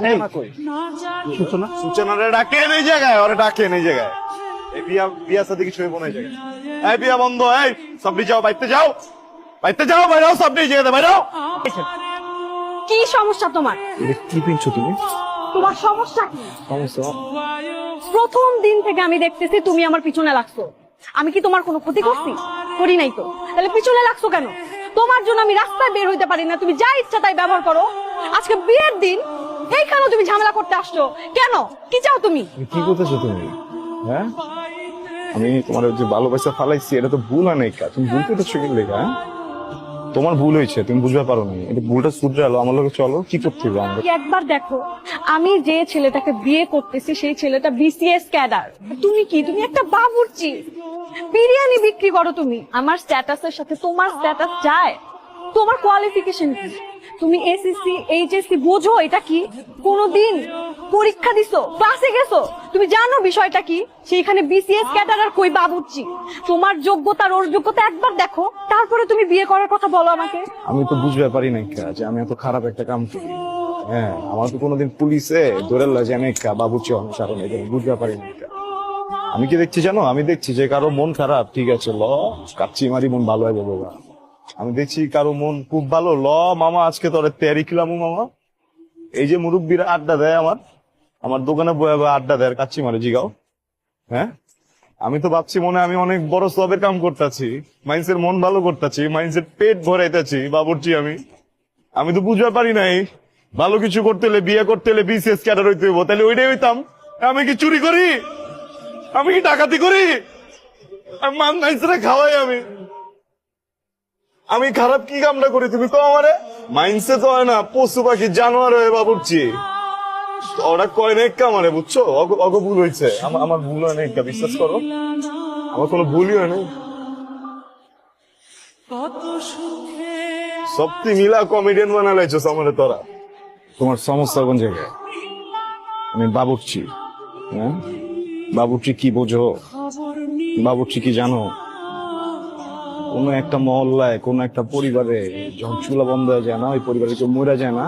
সূচনা কই? সূচনা সূচনারে ডাকেন এই জায়গায়, ওরে ডাকেন এই জায়গায়। এই বিয়া বিয়া সাথে কিছু হইব না এই জায়গায়। এই বিয়া বন্ধ, এই সবনি যাও, বাইতে যাও, বাইতে যাও, বাইরাও সবনি এই জায়গাতে বাইরাও। কি সমস্যা তোমার? এটা কি পিনছো তুমি? তোমার সমস্যা কি? সমস্যা প্রথম দিন থেকে আমি দেখতেছি তুমি আমার পিছনে লাগছো। আমি কি তোমার কোনো ক্ষতি করছি? করি নাই তো, তাহলে পিছনে লাগছো কেন? তোমার জন্য আমি রাস্তায় বের হইতে পারি না, তুমি যা ইচ্ছা তাই ব্যবহার করো। আজকে বিয়ের দিন, এইখানেও তুমি ঝামেলা করতে আসছো কেন? কি চাও তুমি? কি করতেছো তুমি? হ্যাঁ, আমি তোমার যে ভালোবাসা ফালাইছি এটা তো ভুল হয় নাই। তুমি ভুল করতেছো কি লেখা? তোমার ভুল হয়েছে, তুমি বুঝতে পারো নি। এটা ভুলটা শুধরে আলো, আমার লোকে চলো। কি করতে হবে আমরা? একবার দেখো, আমি যে ছেলেটাকে বিয়ে করতেছি সেই ছেলেটা বিসিএস ক্যাডার। তুমি কি? তুমি একটা বাবুর্চি, বিরিয়ানি বিক্রি করো তুমি। আমার স্ট্যাটাসের সাথে তোমার স্ট্যাটাস যায়? তোমার কোয়ালিফিকেশন কি? তুমি এসএসসি এইচএসসি বোঝো এটা কি? কোনদিন পরীক্ষা দিছো, ক্লাসে গেছো? তুমি জানো বিষয়টা কি? সেইখানে বিসিএস ক্যাডার আর কই বাবুর্চি। তোমার যোগ্যতা আর ওর যোগ্যতা একবার দেখো, তারপরে তুমি বিয়ে করার কথা বলো আমাকে। আমি তো বুঝতে পারি নাই যে আমি এত খারাপ একটা কাম করি। হ্যাঁ, আমার তো কোনোদিন পুলিশে ধরে লয় যে আমি বাবুর্চি অনুসরণ বুঝতে পারি নাই। আমি কি দেখছি জানো? আমি দেখছি যে কারো মন খারাপ, ঠিক আছে ল কাচ্চি মারি মন ভালো হয়ে যাবো। আমি দেখছি কারো মন খুব ভালো, ল মামা আজকে তোর তেয়ারি খিলামু মামা। এই যে মুরব্বীরা আড্ডা দেয় আমার দোকানে বয়ে বয়ে আড্ডা দেয়, কাচ্চি মারে জিগাও। হ্যাঁ, আমি তো ভাবছি মনে আমি অনেক বড় সবের কাম করতেছি, মাইন্সের মন ভালো করতেছি, মাইন্সের পেট ভরাইতেছি বাবুর্চি। আমি তো বুঝতে পারি নাই ভালো কিছু করতে হলে, বিয়ে করতে হলে বিসিএস ক্যাডার হইতে হইব। তাহলে ওইটাই হইতাম। আমি কি চুরি করি? আমি কি ডাকাতি করি? আমি মাইন্সরা খাওয়াই। আমি খারাপ কি কামটা করি তুমি তো আমারে? মাইন্সে তো হয় না, পশু পাখি জানোয়ার হয়ে বাবুর্চি। ওরা কয় না কামারে, বুঝছো? অগ ভুল হয়েছে, আমার ভুল হয় না, বিশ্বাস করো আমার কোনো ভুলই হয় না। সত্যি মিলা কমেডিয়ান বানালাইছো আমারে তোরা। তোমার সমস্যা কোন জায়গায়? আমি বাবুর্চি। হ্যাঁ, বাবুর্চি কি বোঝো? বাবুর্চি কি জানো? কোন একটা মহল্লায়, কোন একটা পরিবারে যখন চুলা বন্ধ হয়ে যায় না, ওই পরিবারে কেউ মরে যায় না,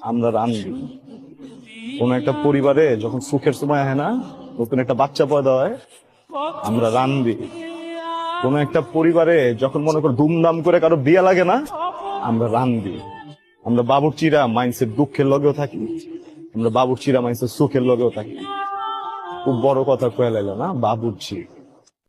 আমরা রান্ধি। কোন একটা পরিবারে যখন সুখের সময় হয় না, নতুন একটা বাচ্চা পয়দা হয়, আমরা রান্ধি। কোন একটা পরিবারে যখন মনে করো ধুমধাম করে কারো বিয়ে লাগে না, আমরা রান্ধি। আমরা বাবুর্চিরা মাইন্সের দুঃখের লগেও থাকি, আমরা বাবুর্চিরা মাইন্সের সুখের লগেও থাকি। খুব বড় কথা কয়ে লাইলো না, বাবুর্চি।